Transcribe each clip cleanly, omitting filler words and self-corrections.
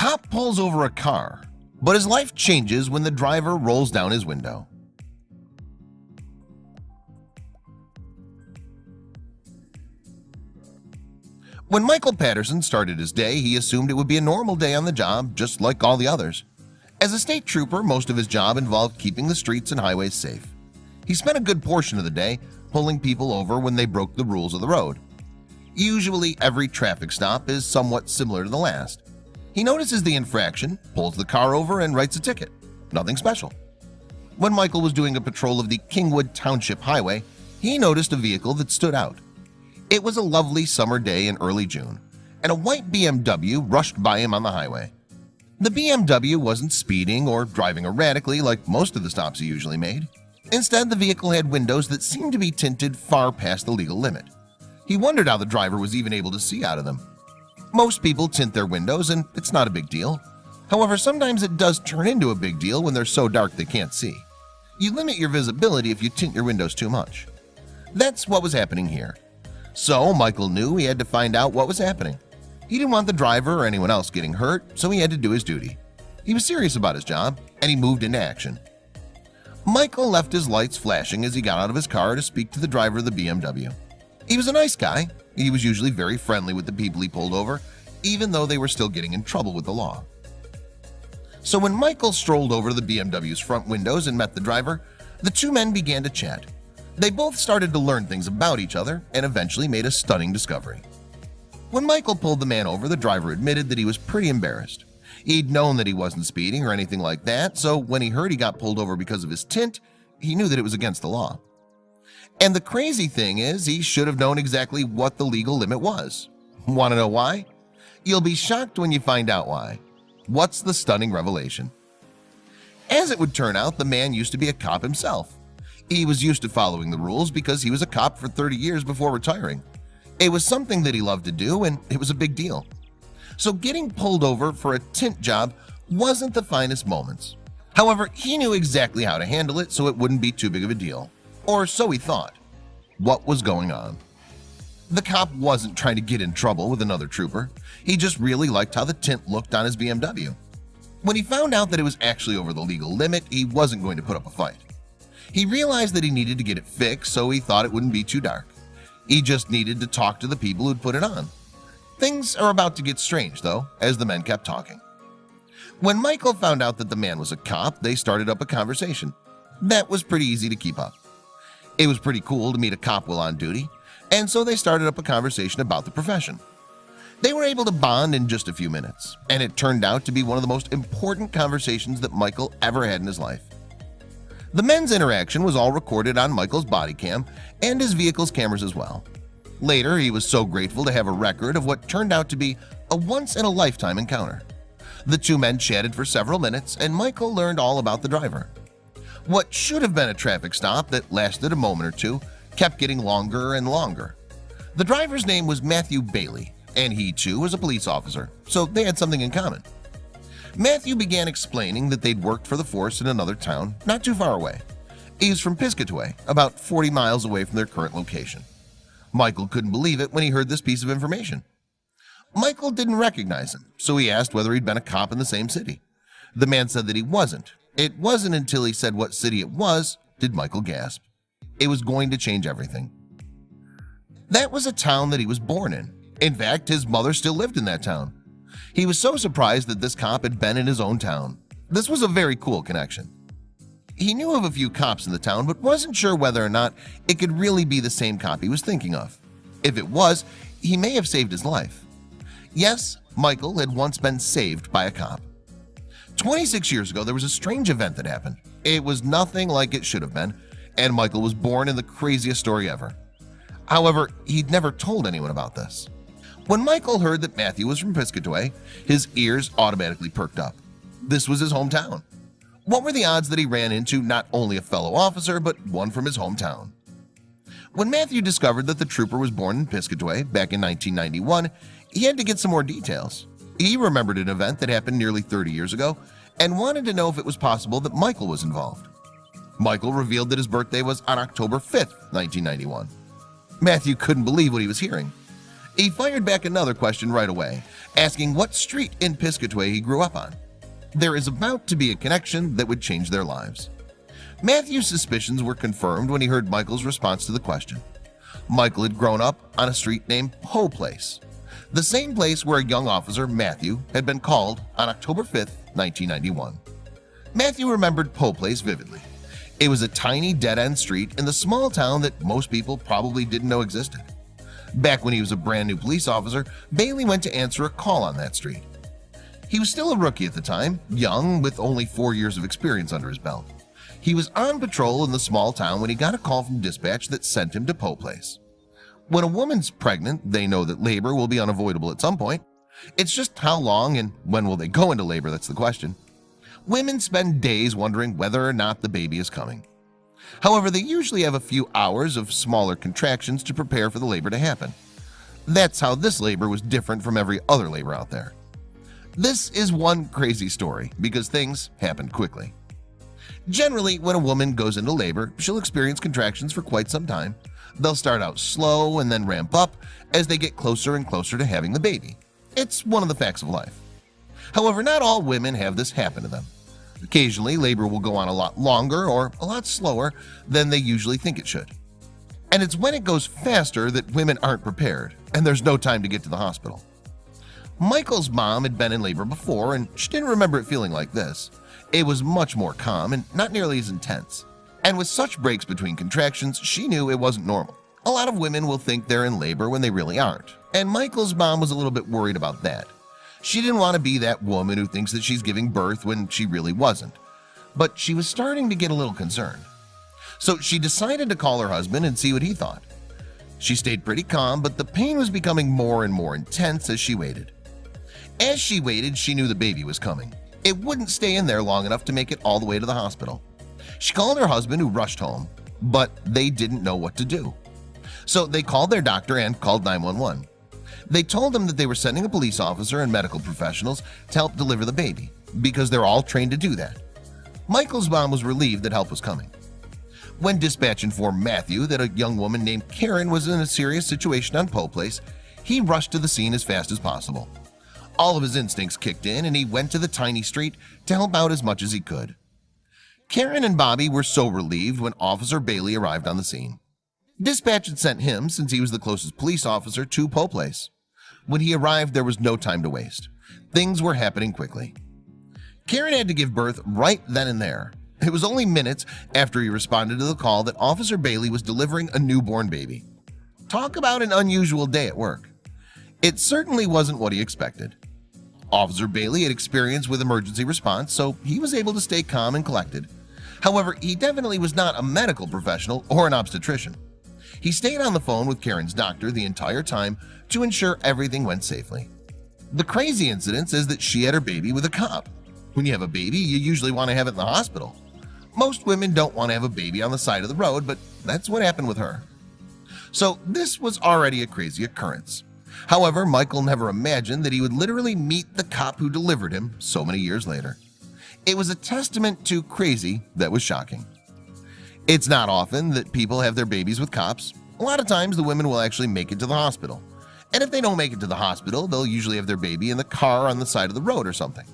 cop pulls over a car, but his life changes when the driver rolls down his window. When Michael Patterson started his day, he assumed it would be a normal day on the job, just like all the others. As a state trooper, most of his job involved keeping the streets and highways safe. He spent a good portion of the day pulling people over when they broke the rules of the road. Usually, every traffic stop is somewhat similar to the last. He notices the infraction, pulls the car over, and writes a ticket. Nothing special. When Michael was doing a patrol of the Kingwood Township Highway, he noticed a vehicle that stood out. It was a lovely summer day in early June, and a white BMW rushed by him on the highway. The BMW wasn't speeding or driving erratically like most of the stops he usually made. Instead, the vehicle had windows that seemed to be tinted far past the legal limit. He wondered how the driver was even able to see out of them. Most people tint their windows, and it's not a big deal. However, sometimes it does turn into a big deal when they're so dark they can't see. You limit your visibility if you tint your windows too much. That's what was happening here. So Michael knew he had to find out what was happening. He didn't want the driver or anyone else getting hurt, so he had to do his duty. He was serious about his job, and he moved into action. Michael left his lights flashing as he got out of his car to speak to the driver of the BMW. He was a nice guy. He was usually very friendly with the people he pulled over, even though they were still getting in trouble with the law. So when Michael strolled over to the BMW's front windows and met the driver, the two men began to chat. They both started to learn things about each other and eventually made a stunning discovery. When Michael pulled the man over, the driver admitted that he was pretty embarrassed. He'd known that he wasn't speeding or anything like that, so when he heard he got pulled over because of his tint, he knew that it was against the law. And the crazy thing is, he should have known exactly what the legal limit was. Want to know why? You'll be shocked when you find out why. What's the stunning revelation? As it would turn out, the man used to be a cop himself. He was used to following the rules because he was a cop for 30 years before retiring. It was something that he loved to do, and it was a big deal. So getting pulled over for a tint job wasn't the finest moments. However, he knew exactly how to handle it so it wouldn't be too big of a deal. Or so he thought. What was going on? The cop wasn't trying to get in trouble with another trooper. He just really liked how the tint looked on his BMW. When he found out that it was actually over the legal limit, he wasn't going to put up a fight. He realized that he needed to get it fixed, so he thought it wouldn't be too dark. He just needed to talk to the people who'd put it on. Things are about to get strange, though, as the men kept talking. When Michael found out that the man was a cop, they started up a conversation. That was pretty easy to keep up. It was pretty cool to meet a cop while on duty, and so they started up a conversation about the profession. They were able to bond in just a few minutes, and it turned out to be one of the most important conversations that Michael ever had in his life. The men's interaction was all recorded on Michael's body cam and his vehicle's cameras as well. Later, he was so grateful to have a record of what turned out to be a once-in-a-lifetime encounter. The two men chatted for several minutes, and Michael learned all about the driver. What should have been a traffic stop that lasted a moment or two kept getting longer and longer. The driver's name was Matthew Bailey, and he too was a police officer, so they had something in common. Matthew began explaining that they'd worked for the force in another town not too far away. He was from Piscataway, about 40 miles away from their current location. Michael couldn't believe it when he heard this piece of information. Michael didn't recognize him, so he asked whether he'd been a cop in the same city. The man said that he wasn't. It wasn't until he said what city it was did Michael gasp. It was going to change everything. That was a town that he was born in. In fact, his mother still lived in that town. He was so surprised that this cop had been in his own town. This was a very cool connection. He knew of a few cops in the town, but wasn't sure whether or not it could really be the same cop he was thinking of. If it was, he may have saved his life. Yes, Michael had once been saved by a cop. 26 years ago, there was a strange event that happened. It was nothing like it should have been, and Michael was born in the craziest story ever. However, he'd never told anyone about this. When Michael heard that Matthew was from Piscataway, his ears automatically perked up. This was his hometown. What were the odds that he ran into not only a fellow officer, but one from his hometown? When Matthew discovered that the trooper was born in Piscataway back in 1991, he had to get some more details. He remembered an event that happened nearly 30 years ago and wanted to know if it was possible that Michael was involved. Michael revealed that his birthday was on October 5th, 1991. Matthew couldn't believe what he was hearing. He fired back another question right away, asking what street in Piscataway he grew up on. There is about to be a connection that would change their lives. Matthew's suspicions were confirmed when he heard Michael's response to the question. Michael had grown up on a street named Poe Place, the same place where a young officer, Matthew, had been called on October 5th, 1991. Matthew remembered Poe Place vividly. It was a tiny dead-end street in the small town that most people probably didn't know existed. Back when he was a brand new police officer, Bailey went to answer a call on that street. He was still a rookie at the time, young with only 4 years of experience under his belt. He was on patrol in the small town when he got a call from dispatch that sent him to Poe Place. When a woman's pregnant, they know that labor will be unavoidable at some point. It's just how long and when will they go into labor that's the question. Women spend days wondering whether or not the baby is coming. However, they usually have a few hours of smaller contractions to prepare for the labor to happen. That's how this labor was different from every other labor out there. This is one crazy story because things happen quickly. Generally, when a woman goes into labor, she'll experience contractions for quite some time. They'll start out slow and then ramp up as they get closer and closer to having the baby. It's one of the facts of life. However, not all women have this happen to them. Occasionally, labor will go on a lot longer or a lot slower than they usually think it should. And it's when it goes faster that women aren't prepared and there's no time to get to the hospital. Michael's mom had been in labor before and she didn't remember it feeling like this. It was much more calm and not nearly as intense. And with such breaks between contractions, she knew it wasn't normal. A lot of women will think they're in labor when they really aren't. And Michael's mom was a little bit worried about that. She didn't want to be that woman who thinks that she's giving birth when she really wasn't. But she was starting to get a little concerned. So she decided to call her husband and see what he thought. She stayed pretty calm, but the pain was becoming more and more intense as she waited. As she waited, she knew the baby was coming. It wouldn't stay in there long enough to make it all the way to the hospital. She called her husband, who rushed home, but they didn't know what to do. So they called their doctor and called 911. They told them that they were sending a police officer and medical professionals to help deliver the baby because they're all trained to do that. Michael's mom was relieved that help was coming. When dispatch informed Matthew that a young woman named Karen was in a serious situation on Poe Place, he rushed to the scene as fast as possible. All of his instincts kicked in and he went to the tiny street to help out as much as he could. Karen and Bobby were so relieved when Officer Bailey arrived on the scene. Dispatch had sent him since he was the closest police officer to Poe Place. When he arrived, there was no time to waste. Things were happening quickly. Karen had to give birth right then and there. It was only minutes after he responded to the call that Officer Bailey was delivering a newborn baby. Talk about an unusual day at work. It certainly wasn't what he expected. Officer Bailey had experience with emergency response, so he was able to stay calm and collected. However, he definitely was not a medical professional or an obstetrician. He stayed on the phone with Karen's doctor the entire time to ensure everything went safely. The crazy incident is that she had her baby with a cop. When you have a baby, you usually want to have it in the hospital. Most women don't want to have a baby on the side of the road, but that's what happened with her. So this was already a crazy occurrence. However, Michael never imagined that he would literally meet the cop who delivered him so many years later. It was a testament to crazy that was shocking. It's not often that people have their babies with cops. A lot of times the women will actually make it to the hospital. And if they don't make it to the hospital, they'll usually have their baby in the car on the side of the road or something.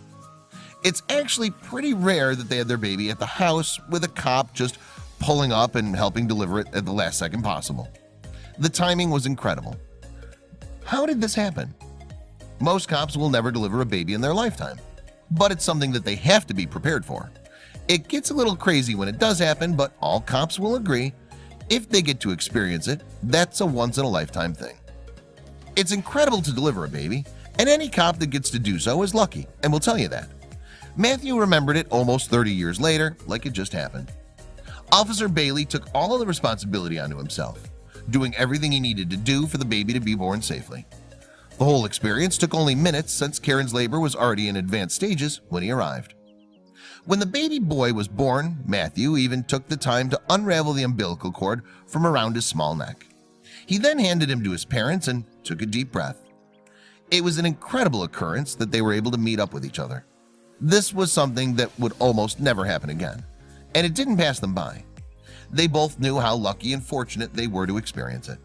It's actually pretty rare that they have their baby at the house with a cop just pulling up and helping deliver it at the last second possible. The timing was incredible. How did this happen? Most cops will never deliver a baby in their lifetime, but it's something that they have to be prepared for. It gets a little crazy when it does happen, but all cops will agree, if they get to experience it, that's a once-in-a-lifetime thing. It's incredible to deliver a baby, and any cop that gets to do so is lucky, and will tell you that. Matthew remembered it almost 30 years later, like it just happened. Officer Bailey took all of the responsibility onto himself, doing everything he needed to do for the baby to be born safely. The whole experience took only minutes since Karen's labor was already in advanced stages when he arrived. When the baby boy was born, Matthew even took the time to unravel the umbilical cord from around his small neck. He then handed him to his parents and took a deep breath. It was an incredible occurrence that they were able to meet up with each other. This was something that would almost never happen again, and it didn't pass them by. They both knew how lucky and fortunate they were to experience it.